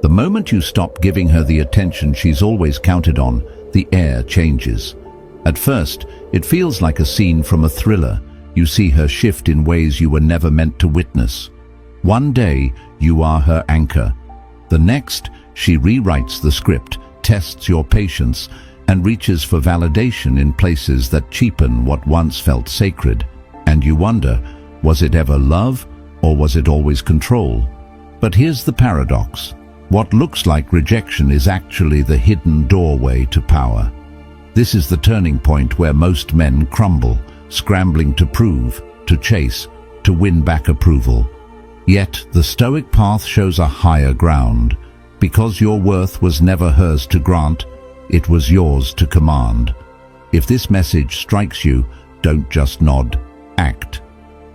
The moment you stop giving her the attention she's always counted on, the air changes. At first, it feels like a scene from a thriller. You see her shift in ways you were never meant to witness. One day, you are her anchor. The next, she rewrites the script, tests your patience, and reaches for validation in places that cheapen what once felt sacred. And you wonder, was it ever love, or was it always control? But here's the paradox. What looks like rejection is actually the hidden doorway to power. This is the turning point where most men crumble, scrambling to prove, to chase, to win back approval. Yet the Stoic path shows a higher ground. Because your worth was never hers to grant, it was yours to command. If this message strikes you, don't just nod, act.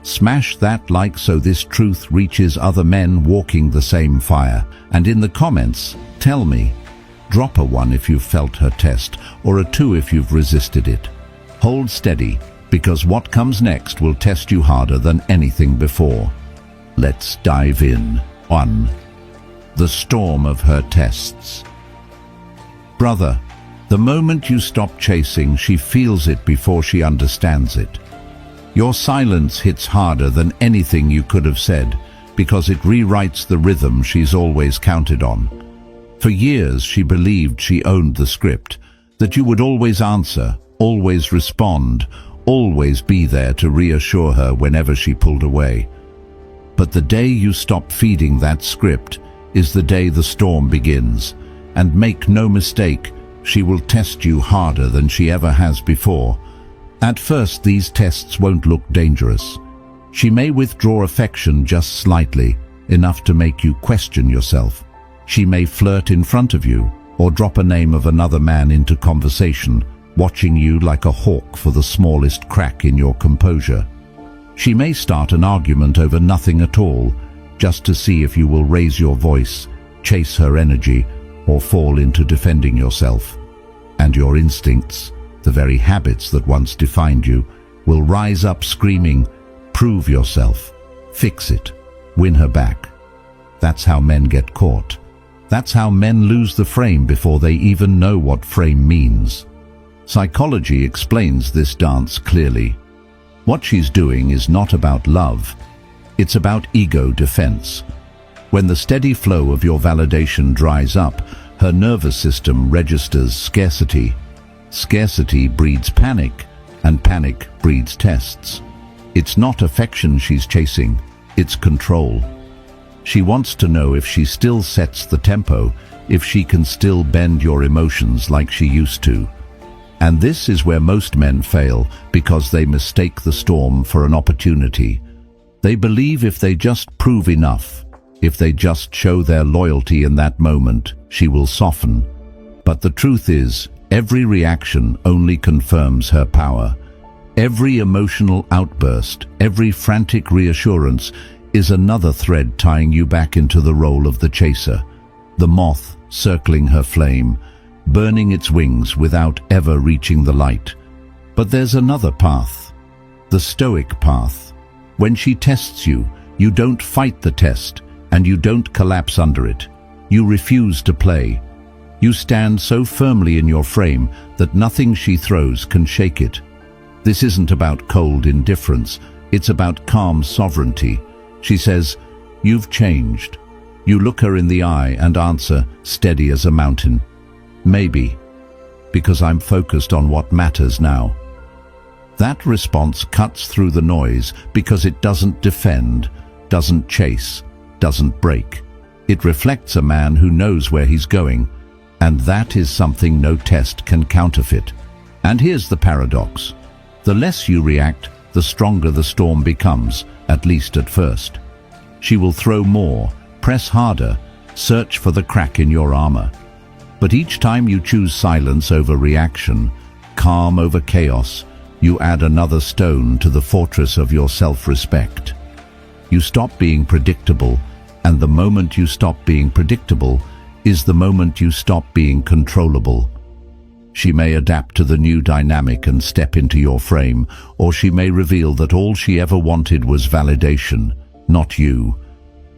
Smash that like so this truth reaches other men walking the same fire. And in the comments, tell me. Drop a 1 if you've felt her test, or a 2 if you've resisted it. Hold steady, because what comes next will test you harder than anything before. Let's dive in. 1. The storm of her tests. Brother, the moment you stop chasing, she feels it before she understands it. Your silence hits harder than anything you could have said, because it rewrites the rhythm she's always counted on. For years she believed she owned the script, that you would always answer, always respond, always be there to reassure her whenever she pulled away. But the day you stop feeding that script is the day the storm begins, and make no mistake, she will test you harder than she ever has before. At first, these tests won't look dangerous. She may withdraw affection just slightly, enough to make you question yourself. She may flirt in front of you, or drop a name of another man into conversation, watching you like a hawk for the smallest crack in your composure. She may start an argument over nothing at all, just to see if you will raise your voice, chase her energy, or fall into defending yourself. And your instincts, the very habits that once defined you, will rise up screaming, prove yourself, fix it, win her back. That's how men get caught. That's how men lose the frame before they even know what frame means. Psychology explains this dance clearly. What she's doing is not about love. It's about ego defense. When the steady flow of your validation dries up, her nervous system registers scarcity. Scarcity breeds panic, and panic breeds tests. It's not affection she's chasing, it's control. She wants to know if she still sets the tempo, if she can still bend your emotions like she used to. And this is where most men fail, because they mistake the storm for an opportunity. They believe if they just prove enough, if they just show their loyalty in that moment, she will soften. But the truth is, every reaction only confirms her power. Every emotional outburst, every frantic reassurance is another thread tying you back into the role of the chaser, the moth circling her flame, burning its wings without ever reaching the light. But there's another path, the Stoic path. When she tests you, you don't fight the test, and you don't collapse under it. You refuse to play. You stand so firmly in your frame that nothing she throws can shake it. This isn't about cold indifference, it's about calm sovereignty. She says, "You've changed." You look her in the eye and answer, steady as a mountain, "Maybe, because I'm focused on what matters now." That response cuts through the noise because it doesn't defend, doesn't chase, doesn't break. It reflects a man who knows where he's going, and that is something no test can counterfeit. And here's the paradox. The less you react, the stronger the storm becomes, at least at first. She will throw more, press harder, search for the crack in your armor. But each time you choose silence over reaction, calm over chaos, you add another stone to the fortress of your self-respect. You stop being predictable, and the moment you stop being predictable is the moment you stop being controllable. She may adapt to the new dynamic and step into your frame, or she may reveal that all she ever wanted was validation, not you.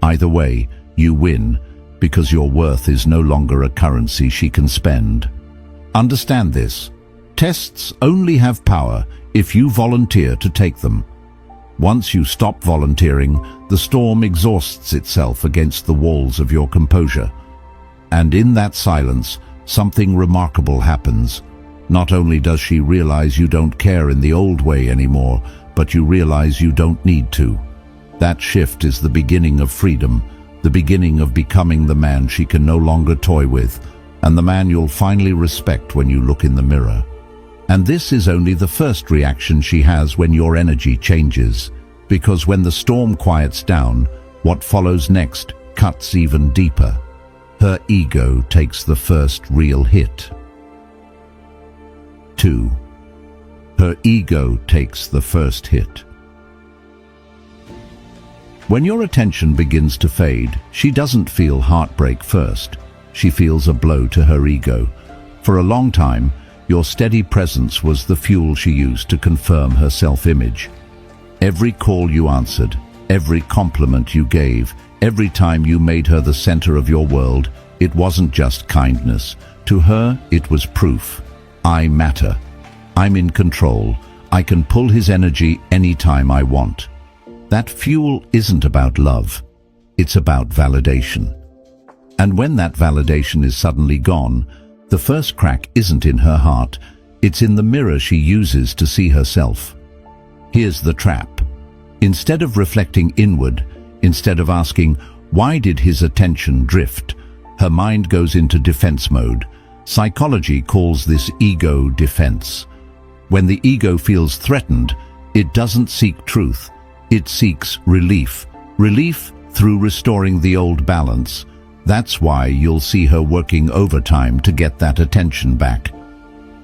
Either way, you win, because your worth is no longer a currency she can spend. Understand this. Tests only have power if you volunteer to take them. Once you stop volunteering, the storm exhausts itself against the walls of your composure. And in that silence, something remarkable happens. Not only does she realize you don't care in the old way anymore, but you realize you don't need to. That shift is the beginning of freedom, the beginning of becoming the man she can no longer toy with, and the man you'll finally respect when you look in the mirror. And this is only the first reaction she has when your energy changes, because when the storm quiets down, what follows next cuts even deeper. Her ego takes the first real hit. 2. Her ego takes the first hit. When your attention begins to fade, she doesn't feel heartbreak first. She feels a blow to her ego. For a long time, your steady presence was the fuel she used to confirm her self-image. Every call you answered, every compliment you gave, every time you made her the center of your world, it wasn't just kindness. To her, it was proof. I matter. I'm in control. I can pull his energy anytime I want. That fuel isn't about love. It's about validation. And when that validation is suddenly gone, the first crack isn't in her heart, it's in the mirror she uses to see herself. Here's the trap. Instead of reflecting inward, instead of asking, why did his attention drift, her mind goes into defense mode. Psychology calls this ego defense. When the ego feels threatened, it doesn't seek truth, it seeks relief. Relief through restoring the old balance. That's why you'll see her working overtime to get that attention back.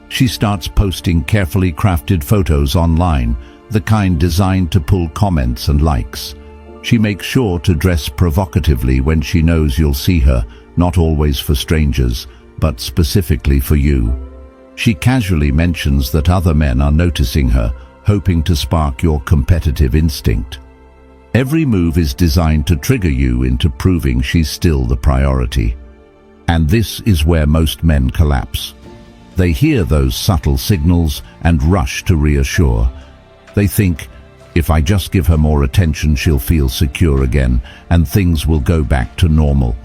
She starts posting carefully crafted photos online, the kind designed to pull comments and likes. She makes sure to dress provocatively when she knows you'll see her, not always for strangers, but specifically for you. She casually mentions that other men are noticing her, hoping to spark your competitive instinct. Every move is designed to trigger you into proving she's still the priority. And this is where most men collapse. They hear those subtle signals and rush to reassure. They think, if I just give her more attention, she'll feel secure again, and things will go back to normal.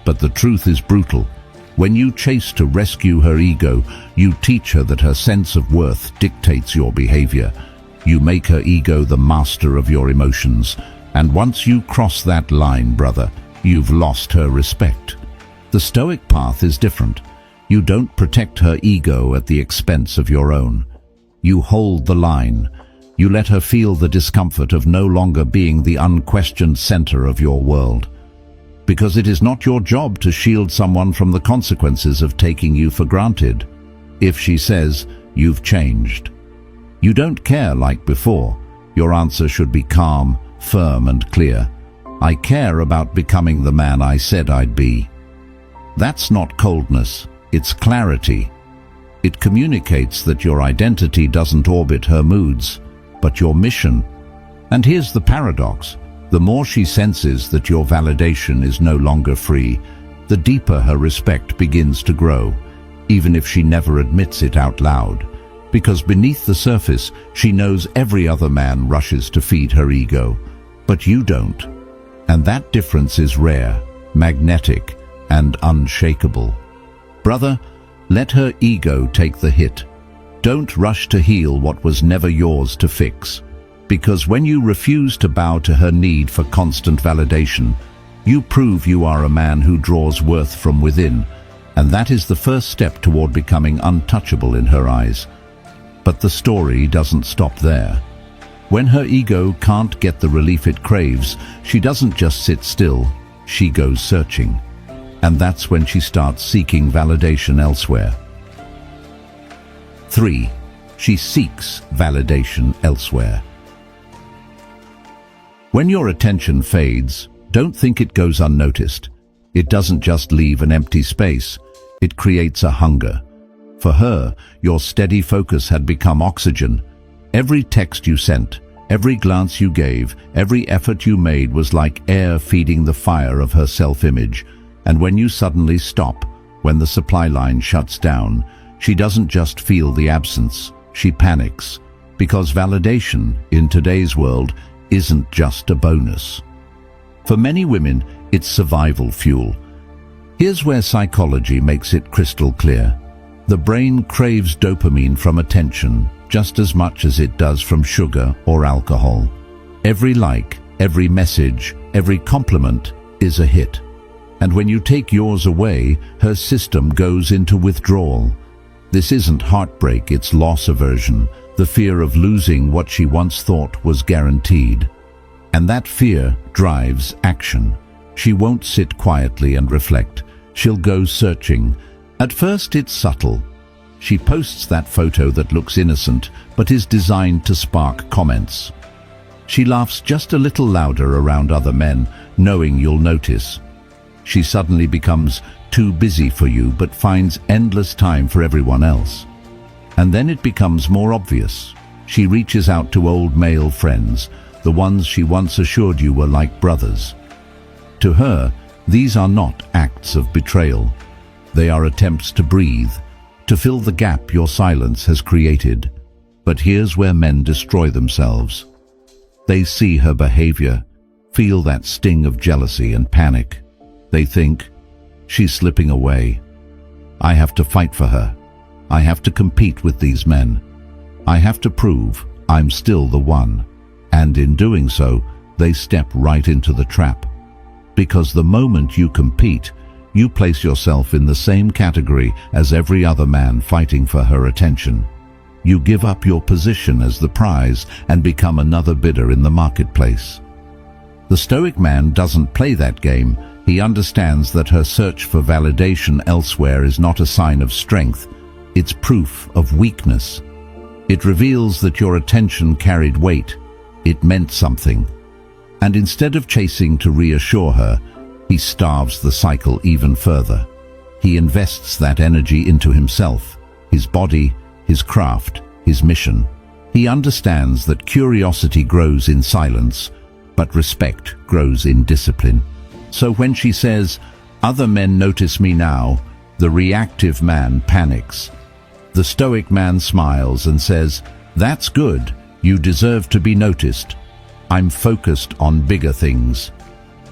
But the truth is brutal. When you chase to rescue her ego, you teach her that her sense of worth dictates your behavior. You make her ego the master of your emotions. And once you cross that line, brother, you've lost her respect. The Stoic path is different. You don't protect her ego at the expense of your own. You hold the line. You let her feel the discomfort of no longer being the unquestioned center of your world. Because it is not your job to shield someone from the consequences of taking you for granted. If she says, you've changed, you don't care like before, your answer should be calm, firm and clear. I care about becoming the man I said I'd be. That's not coldness, it's clarity. It communicates that your identity doesn't orbit her moods, but your mission. And here's the paradox. The more she senses that your validation is no longer free, the deeper her respect begins to grow, even if she never admits it out loud. Because beneath the surface, she knows every other man rushes to feed her ego. But you don't. And that difference is rare, magnetic, and unshakable. Brother, let her ego take the hit. Don't rush to heal what was never yours to fix. Because when you refuse to bow to her need for constant validation, you prove you are a man who draws worth from within, and that is the first step toward becoming untouchable in her eyes. But the story doesn't stop there. When her ego can't get the relief it craves, she doesn't just sit still, she goes searching. And that's when she starts seeking validation elsewhere. 3. She seeks validation elsewhere. When your attention fades, don't think it goes unnoticed. It doesn't just leave an empty space, it creates a hunger. For her, your steady focus had become oxygen. Every text you sent, every glance you gave, every effort you made was like air feeding the fire of her self-image. And when you suddenly stop, when the supply line shuts down, she doesn't just feel the absence, she panics. Because validation, in today's world, isn't just a bonus. For many women, it's survival fuel. Here's where psychology makes it crystal clear. The brain craves dopamine from attention just as much as it does from sugar or alcohol. Every like, every message, every compliment is a hit. And when you take yours away, her system goes into withdrawal. This isn't heartbreak, it's loss aversion, the fear of losing what she once thought was guaranteed. And that fear drives action. She won't sit quietly and reflect. She'll go searching. At first it's subtle. She posts that photo that looks innocent, but is designed to spark comments. She laughs just a little louder around other men, knowing you'll notice. She suddenly becomes too busy for you, but finds endless time for everyone else. And then it becomes more obvious. She reaches out to old male friends, the ones she once assured you were like brothers. To her, these are not acts of betrayal. They are attempts to breathe, to fill the gap your silence has created. But here's where men destroy themselves. They see her behavior, feel that sting of jealousy and panic. They think, she's slipping away. I have to fight for her. I have to compete with these men. I have to prove I'm still the one. And in doing so, they step right into the trap. Because the moment you compete, you place yourself in the same category as every other man fighting for her attention. You give up your position as the prize and become another bidder in the marketplace. The Stoic man doesn't play that game. He understands that her search for validation elsewhere is not a sign of strength. It's proof of weakness. It reveals that your attention carried weight. It meant something. And instead of chasing to reassure her, he starves the cycle even further. He invests that energy into himself, his body, his craft, his mission. He understands that curiosity grows in silence, but respect grows in discipline. So when she says, "Other men notice me now," the reactive man panics. The Stoic man smiles and says, "That's good. You deserve to be noticed. I'm focused on bigger things."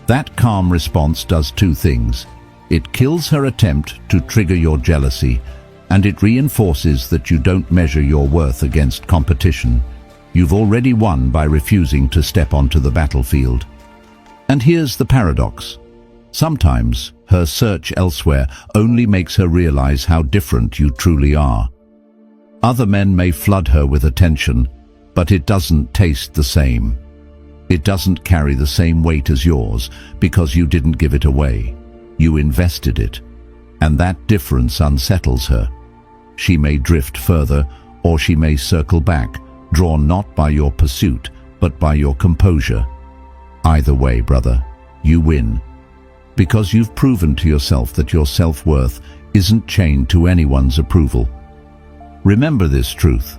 That calm response does two things. It kills her attempt to trigger your jealousy, and it reinforces that you don't measure your worth against competition. You've already won by refusing to step onto the battlefield. And here's the paradox. Sometimes her search elsewhere only makes her realize how different you truly are. Other men may flood her with attention, but it doesn't taste the same. It doesn't carry the same weight as yours because you didn't give it away. You invested it, and that difference unsettles her. She may drift further, or she may circle back, drawn not by your pursuit, but by your composure. Either way, brother, you win. Because you've proven to yourself that your self-worth isn't chained to anyone's approval. Remember this truth.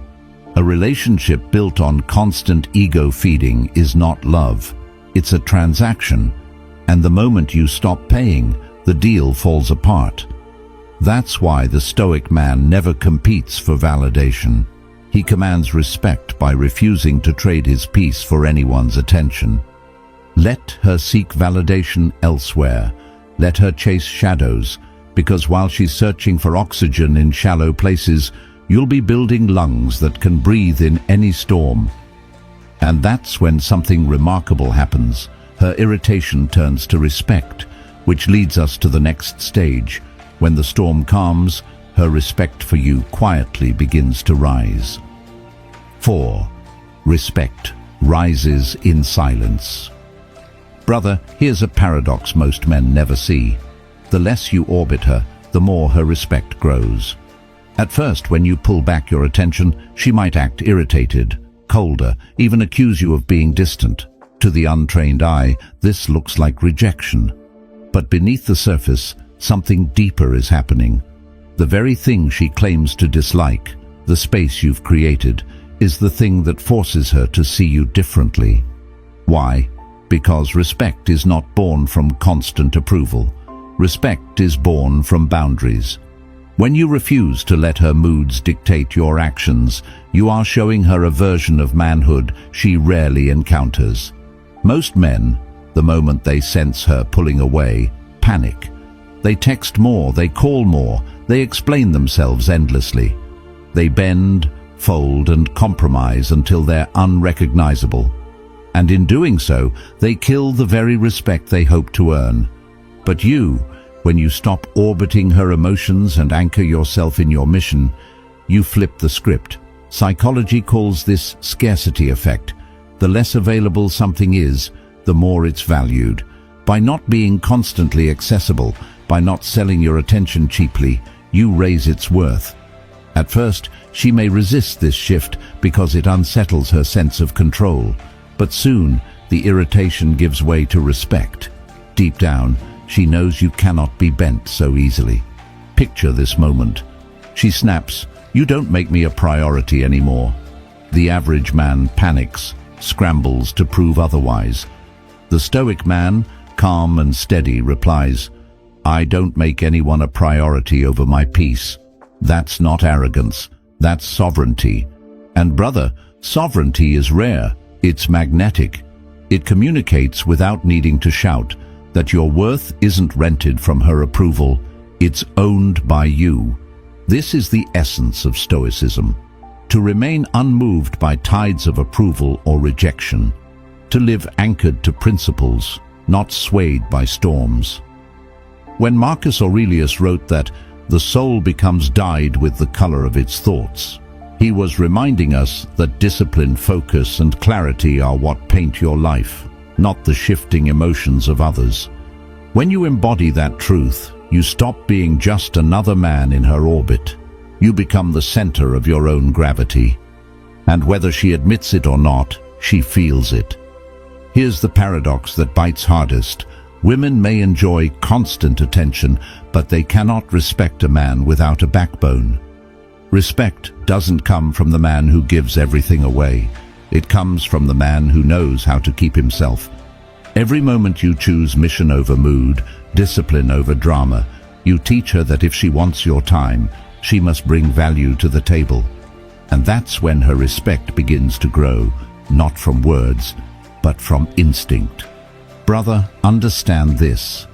A relationship built on constant ego feeding is not love. It's a transaction. And the moment you stop paying, the deal falls apart. That's why the Stoic man never competes for validation. He commands respect by refusing to trade his peace for anyone's attention. Let her seek validation elsewhere. Let her chase shadows, because while she's searching for oxygen in shallow places, you'll be building lungs that can breathe in any storm. And that's when something remarkable happens. Her irritation turns to respect, which leads us to the next stage. When the storm calms, her respect for you quietly begins to rise. 4. Respect rises in silence. Brother, here's a paradox most men never see. The less you orbit her, the more her respect grows. At first, when you pull back your attention, she might act irritated, colder, even accuse you of being distant. To the untrained eye, this looks like rejection. But beneath the surface, something deeper is happening. The very thing she claims to dislike, the space you've created, is the thing that forces her to see you differently. Why? Because respect is not born from constant approval. Respect is born from boundaries. When you refuse to let her moods dictate your actions, you are showing her a version of manhood she rarely encounters. Most men, the moment they sense her pulling away, panic. They text more, they call more, they explain themselves endlessly. They bend, fold, and compromise until they're unrecognizable. And in doing so, they kill the very respect they hope to earn. But you, when you stop orbiting her emotions and anchor yourself in your mission, you flip the script. Psychology calls this scarcity effect. The less available something is, the more it's valued. By not being constantly accessible, by not selling your attention cheaply, you raise its worth. At first, she may resist this shift because it unsettles her sense of control. But soon, the irritation gives way to respect. Deep down, she knows you cannot be bent so easily. Picture this moment. She snaps, "You don't make me a priority anymore." The average man panics, scrambles to prove otherwise. The Stoic man, calm and steady, replies, "I don't make anyone a priority over my peace." That's not arrogance, that's sovereignty. And brother, sovereignty is rare, it's magnetic. It communicates without needing to shout that your worth isn't rented from her approval, it's owned by you. This is the essence of Stoicism. To remain unmoved by tides of approval or rejection. To live anchored to principles, not swayed by storms. When Marcus Aurelius wrote that the soul becomes dyed with the color of its thoughts, he was reminding us that discipline, focus, and clarity are what paint your life, not the shifting emotions of others. When you embody that truth, you stop being just another man in her orbit. You become the center of your own gravity. And whether she admits it or not, she feels it. Here's the paradox that bites hardest. Women may enjoy constant attention, but they cannot respect a man without a backbone. Respect doesn't come from the man who gives everything away. It comes from the man who knows how to keep himself. Every moment you choose mission over mood, discipline over drama, you teach her that if she wants your time, she must bring value to the table. And that's when her respect begins to grow, not from words, but from instinct. Brother, understand this.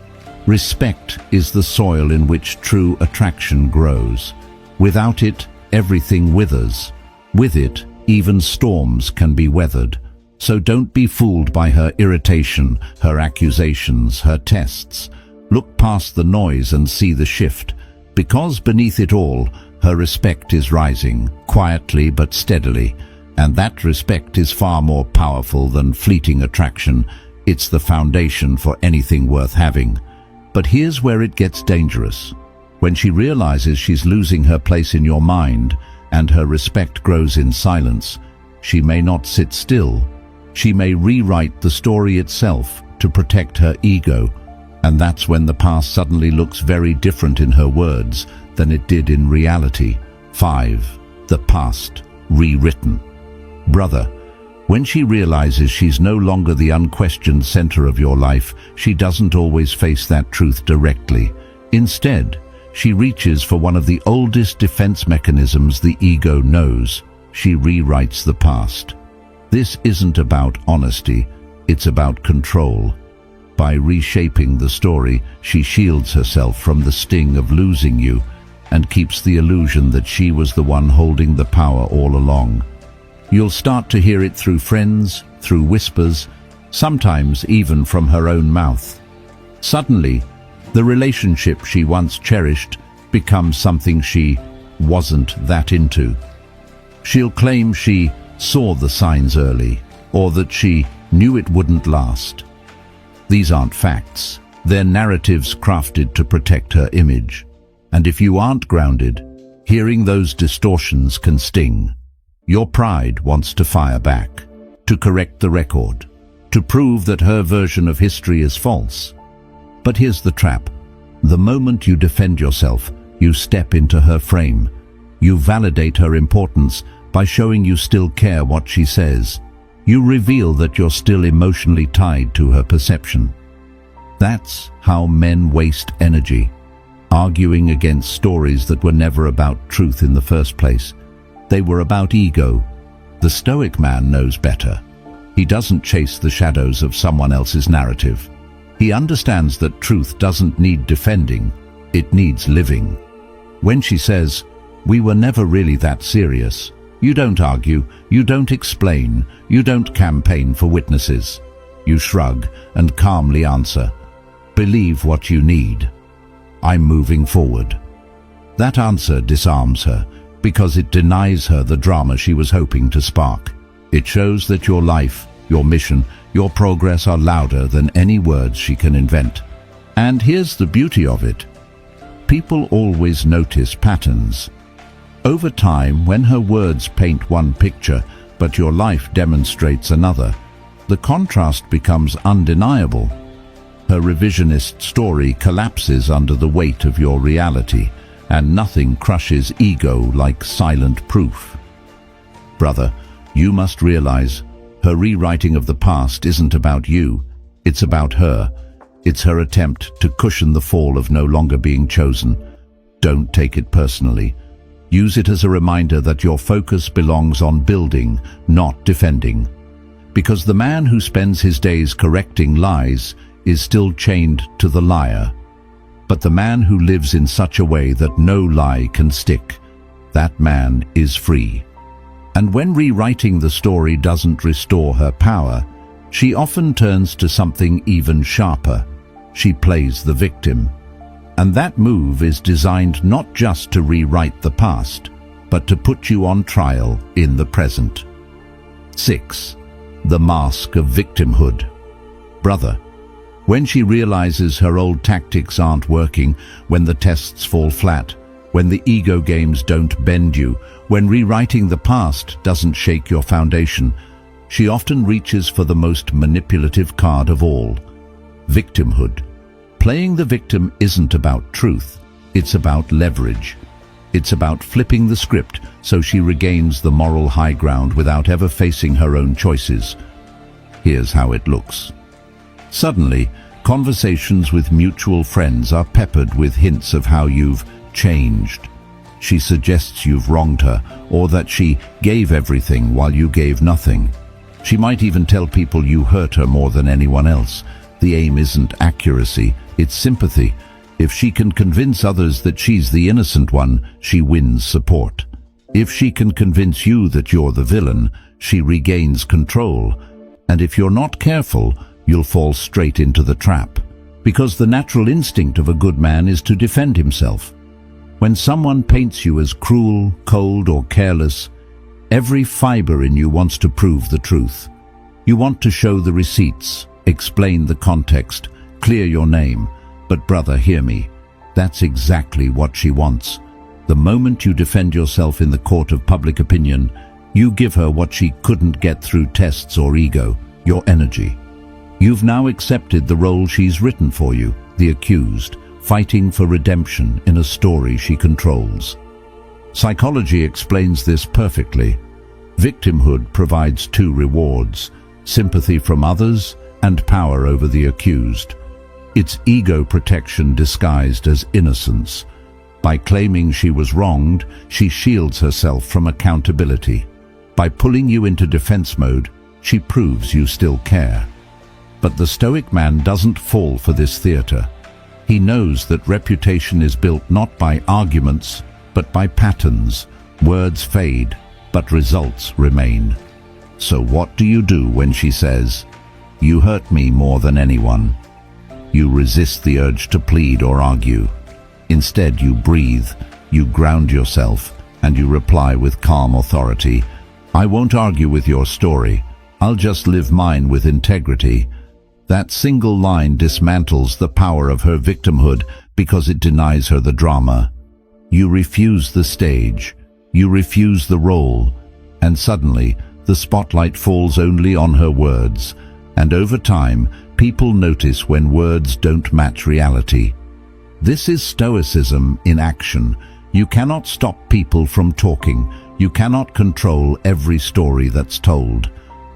Respect is the soil in which true attraction grows. Without it, everything withers. With it, even storms can be weathered. So don't be fooled by her irritation, her accusations, her tests. Look past the noise and see the shift. Because beneath it all, her respect is rising, quietly but steadily. And that respect is far more powerful than fleeting attraction. It's the foundation for anything worth having. But here's where it gets dangerous. When she realizes she's losing her place in your mind and her respect grows in silence, she may not sit still. She may rewrite the story itself to protect her ego. And that's when the past suddenly looks very different in her words than it did in reality. 5. The past rewritten. Brother, when she realizes she's no longer the unquestioned center of your life, she doesn't always face that truth directly. Instead, she reaches for one of the oldest defense mechanisms the ego knows. She rewrites the past. This isn't about honesty, it's about control. By reshaping the story, she shields herself from the sting of losing you and keeps the illusion that she was the one holding the power all along. You'll start to hear it through friends, through whispers, sometimes even from her own mouth. Suddenly, the relationship she once cherished becomes something she wasn't that into. She'll claim she saw the signs early, or that she knew it wouldn't last. These aren't facts. They're narratives crafted to protect her image. And if you aren't grounded, hearing those distortions can sting. Your pride wants to fire back, to correct the record, to prove that her version of history is false. But here's the trap. The moment you defend yourself, you step into her frame. You validate her importance by showing you still care what she says. You reveal that you're still emotionally tied to her perception. That's how men waste energy, arguing against stories that were never about truth in the first place. They were about ego. The Stoic man knows better. He doesn't chase the shadows of someone else's narrative. He understands that truth doesn't need defending, it needs living. When she says, "We were never really that serious," you don't argue, you don't explain, you don't campaign for witnesses. You shrug and calmly answer, "Believe what you need. I'm moving forward." That answer disarms her, because it denies her the drama she was hoping to spark. It shows that your life, your mission, your progress are louder than any words she can invent. And here's the beauty of it. People always notice patterns. Over time, when her words paint one picture, but your life demonstrates another, the contrast becomes undeniable. Her revisionist story collapses under the weight of your reality, and nothing crushes ego like silent proof. Brother, you must realize, her rewriting of the past isn't about you, it's about her. It's her attempt to cushion the fall of no longer being chosen. Don't take it personally. Use it as a reminder that your focus belongs on building, not defending. Because the man who spends his days correcting lies is still chained to the liar. But the man who lives in such a way that no lie can stick, that man is free. And when rewriting the story doesn't restore her power, she often turns to something even sharper. She plays the victim. And that move is designed not just to rewrite the past, but to put you on trial in the present. 6. The mask of victimhood. Brother, when she realizes her old tactics aren't working, when the tests fall flat, when the ego games don't bend you, when rewriting the past doesn't shake your foundation, she often reaches for the most manipulative card of all: victimhood. Playing the victim isn't about truth, it's about leverage. It's about flipping the script so she regains the moral high ground without ever facing her own choices. Here's how it looks. Suddenly, conversations with mutual friends are peppered with hints of how you've changed. She suggests you've wronged her, or that she gave everything while you gave nothing. She might even tell people you hurt her more than anyone else. The aim isn't accuracy, it's sympathy. If she can convince others that she's the innocent one, she wins support. If she can convince you that you're the villain, she regains control. And if you're not careful, you'll fall straight into the trap. Because the natural instinct of a good man is to defend himself. When someone paints you as cruel, cold, or careless, every fiber in you wants to prove the truth. You want to show the receipts, explain the context, clear your name. But brother, hear me. That's exactly what she wants. The moment you defend yourself in the court of public opinion, you give her what she couldn't get through tests or ego, your energy. You've now accepted the role she's written for you, the accused, fighting for redemption in a story she controls. Psychology explains this perfectly. Victimhood provides two rewards: sympathy from others and power over the accused. It's ego protection disguised as innocence. By claiming she was wronged, she shields herself from accountability. By pulling you into defense mode, she proves you still care. But the Stoic man doesn't fall for this theater. He knows that reputation is built not by arguments, but by patterns. Words fade, but results remain. So what do you do when she says, "You hurt me more than anyone"? You resist the urge to plead or argue. Instead, you breathe, you ground yourself, and you reply with calm authority, "I won't argue with your story. I'll just live mine with integrity." That single line dismantles the power of her victimhood because it denies her the drama. You refuse the stage, you refuse the role, and suddenly the spotlight falls only on her words. And over time, people notice when words don't match reality. This is Stoicism in action. You cannot stop people from talking. You cannot control every story that's told.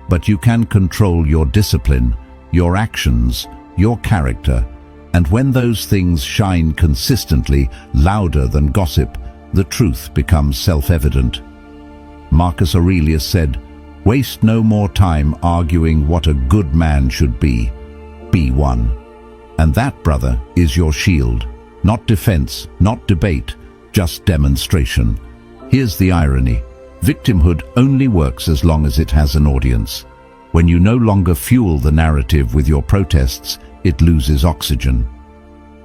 But you can control your discipline, your actions, your character, And when those things shine consistently, louder than gossip, the truth becomes self-evident. Marcus Aurelius said, "Waste no more time arguing what a good man should be. Be one." And that, brother, is your shield. Not defense, not debate, just demonstration. Here's the irony. Victimhood only works as long as it has an audience. When you no longer fuel the narrative with your protests, it loses oxygen.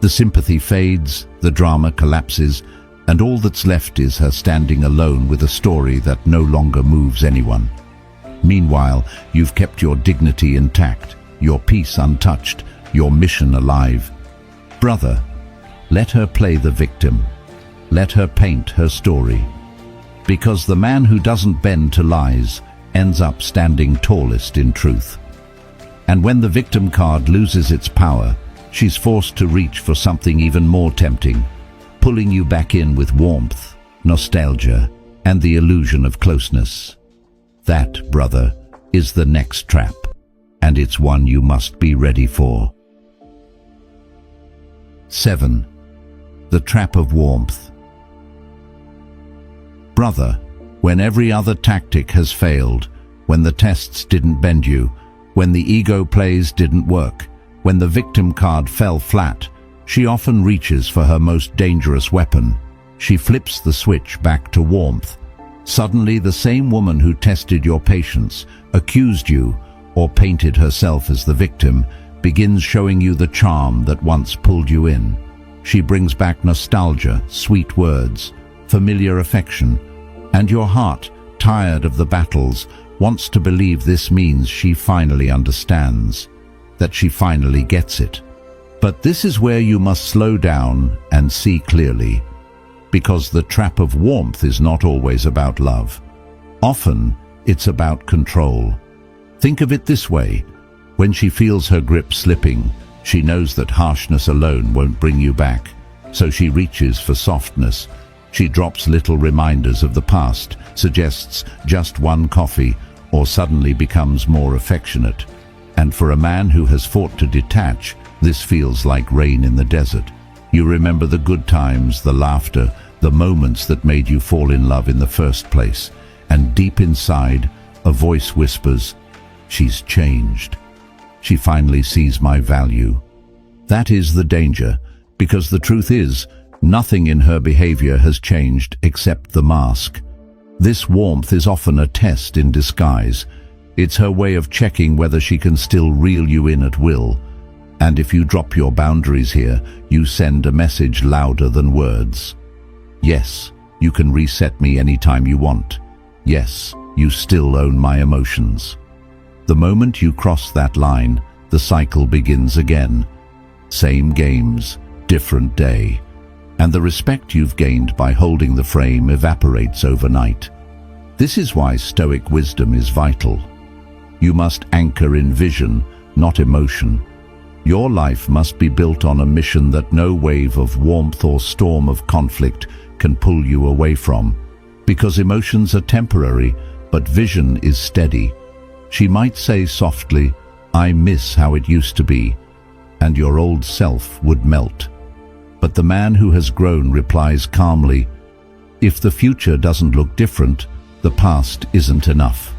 The sympathy fades, the drama collapses, and all that's left is her standing alone with a story that no longer moves anyone. Meanwhile, you've kept your dignity intact, your peace untouched, your mission alive. Brother, let her play the victim. Let her paint her story. Because the man who doesn't bend to lies ends up standing tallest in truth. And when the victim card loses its power, she's forced to reach for something even more tempting, pulling you back in with warmth, nostalgia, and the illusion of closeness. That, brother, is the next trap, and it's one you must be ready for. 7. The trap of warmth. Brother, when every other tactic has failed, when the tests didn't bend you, when the ego plays didn't work, when the victim card fell flat, she often reaches for her most dangerous weapon. She flips the switch back to warmth. Suddenly, the same woman who tested your patience, accused you, or painted herself as the victim, begins showing you the charm that once pulled you in. She brings back nostalgia, sweet words, familiar affection, and your heart, tired of the battles, wants to believe this means she finally understands, that she finally gets it. But this is where you must slow down and see clearly, because the trap of warmth is not always about love. Often, it's about control. Think of it this way. When she feels her grip slipping, she knows that harshness alone won't bring you back, so she reaches for softness. She drops little reminders of the past, suggests just one coffee, or suddenly becomes more affectionate. And for a man who has fought to detach, this feels like rain in the desert. You remember the good times, the laughter, the moments that made you fall in love in the first place. And deep inside, a voice whispers, "She's changed. She finally sees my value." That is the danger, because the truth is, nothing in her behavior has changed except the mask. This warmth is often a test in disguise. It's her way of checking whether she can still reel you in at will. And if you drop your boundaries here, you send a message louder than words. Yes, you can reset me anytime you want. Yes, you still own my emotions. The moment you cross that line, the cycle begins again. Same games, different day. And the respect you've gained by holding the frame evaporates overnight. This is why Stoic wisdom is vital. You must anchor in vision, not emotion. Your life must be built on a mission that no wave of warmth or storm of conflict can pull you away from. Because emotions are temporary, but vision is steady. She might say softly, "I miss how it used to be," and your old self would melt. But the man who has grown replies calmly, "If the future doesn't look different, the past isn't enough."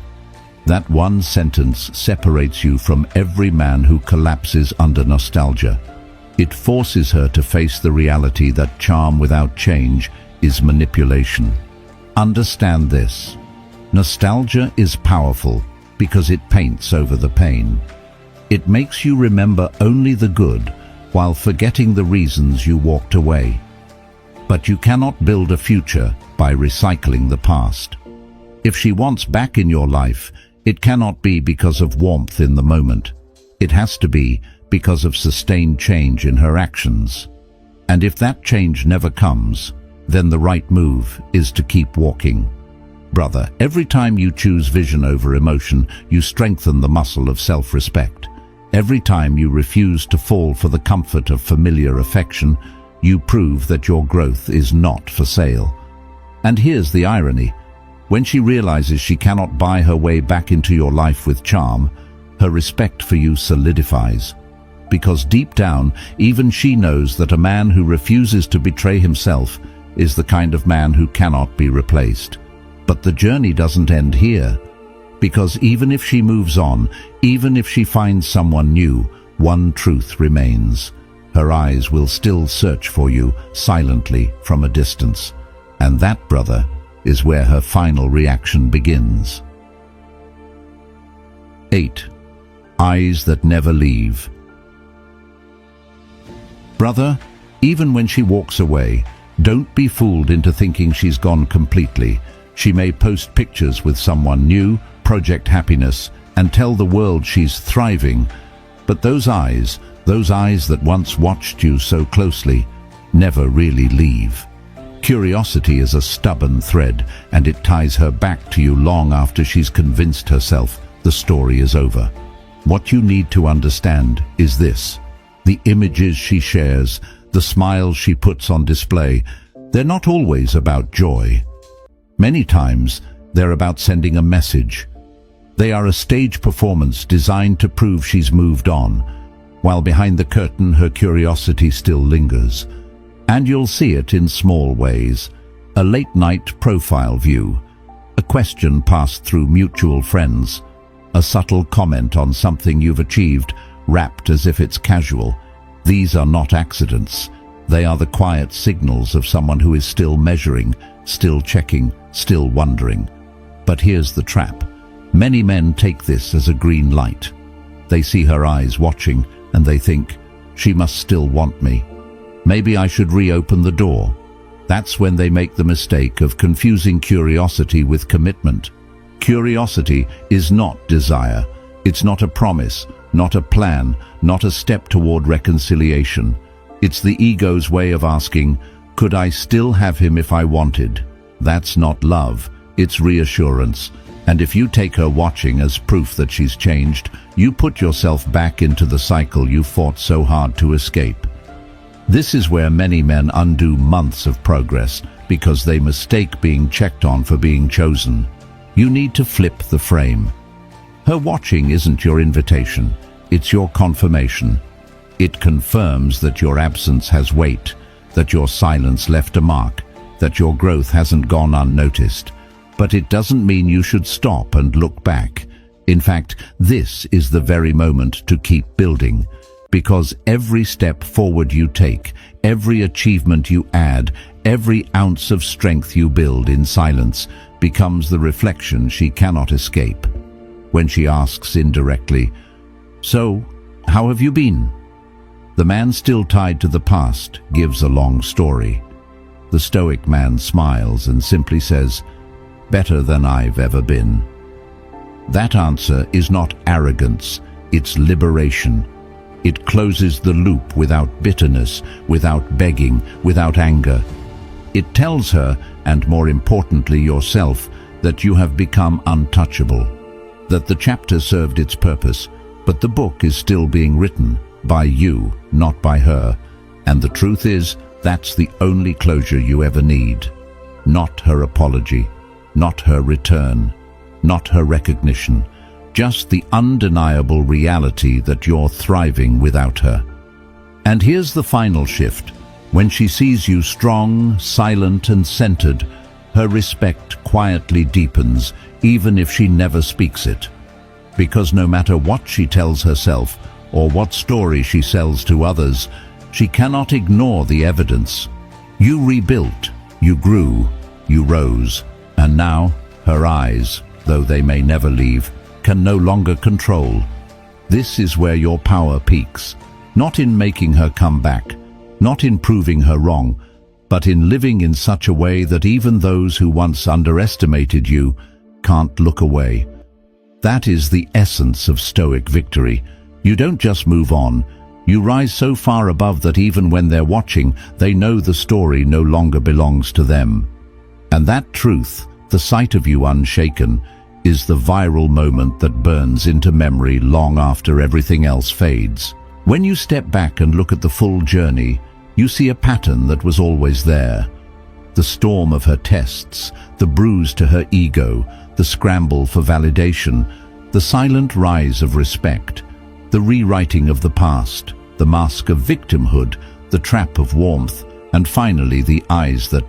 That one sentence separates you from every man who collapses under nostalgia. It forces her to face the reality that charm without change is manipulation. Understand this. Nostalgia is powerful because it paints over the pain. It makes you remember only the good while forgetting the reasons you walked away. But you cannot build a future by recycling the past. If she wants back in your life, it cannot be because of warmth in the moment. It has to be because of sustained change in her actions. And if that change never comes, then the right move is to keep walking. Brother, every time you choose vision over emotion, you strengthen the muscle of self-respect. Every time you refuse to fall for the comfort of familiar affection, you prove that your growth is not for sale. And here's the irony. When she realizes she cannot buy her way back into your life with charm, her respect for you solidifies. because deep down, even she knows that a man who refuses to betray himself is the kind of man who cannot be replaced. But the journey doesn't end here, because even if she moves on, even if she finds someone new, one truth remains. Her eyes will still search for you silently from a distance. And that, brother, is where her final reaction begins. 8. Eyes that never leave. Brother, even when she walks away, don't be fooled into thinking she's gone completely. She may post pictures with someone new, project happiness, and tell the world she's thriving. But those eyes that once watched you so closely, never really leave. Curiosity is a stubborn thread, and it ties her back to you long after she's convinced herself the story is over. What you need to understand is this: the images she shares, the smiles she puts on display, they're not always about joy. Many times, they're about sending a message. They are a stage performance designed to prove she's moved on, while behind the curtain her curiosity still lingers. And you'll see it in small ways: a late-night profile view, a question passed through mutual friends, a subtle comment on something you've achieved, wrapped as if it's casual. These are not accidents. They are the quiet signals of someone who is still measuring, still checking, still wondering. But here's the trap. Many men take this as a green light. They see her eyes watching, and they think, she must still want me. Maybe I should reopen the door. That's when they make the mistake of confusing curiosity with commitment. Curiosity is not desire. It's not a promise, not a plan, not a step toward reconciliation. It's the ego's way of asking, could I still have him if I wanted? That's not love, it's reassurance. And if you take her watching as proof that she's changed, you put yourself back into the cycle you fought so hard to escape. This is where many men undo months of progress, because they mistake being checked on for being chosen. You need to flip the frame. Her watching isn't your invitation, it's your confirmation. It confirms that your absence has weight, that your silence left a mark, that your growth hasn't gone unnoticed. But it doesn't mean you should stop and look back. In fact, this is the very moment to keep building, because every step forward you take, every achievement you add, every ounce of strength you build in silence becomes the reflection she cannot escape. When she asks indirectly, "So, how have you been?" The man still tied to the past gives a long story. The Stoic man smiles and simply says, "Better than I've ever been." That answer is not arrogance, it's liberation. It closes the loop without bitterness, without begging, without anger. It tells her, and more importantly yourself, that you have become untouchable, that the chapter served its purpose, but the book is still being written by you, not by her. And the truth is, that's the only closure you ever need. Not her apology, not her return, not her recognition, just the undeniable reality that you're thriving without her. And here's the final shift. When she sees you strong, silent, and centered, her respect quietly deepens, even if she never speaks it. Because no matter what she tells herself, or what story she sells to others, she cannot ignore the evidence. You rebuilt, you grew, you rose, and now her eyes, though they may never leave, can no longer control. This is where your power peaks, not in making her come back, not in proving her wrong, but in living in such a way that even those who once underestimated you can't look away. That is the essence of Stoic victory. You don't just move on, you rise so far above that even when they're watching, they know the story no longer belongs to them. And that truth, the sight of you unshaken, is the viral moment that burns into memory long after everything else fades. When you step back and look at the full journey, you see a pattern that was always there. The storm of her tests, the bruise to her ego, the scramble for validation, the silent rise of respect, the rewriting of the past. the mask of victimhood, the trap of warmth, and finally the eyes that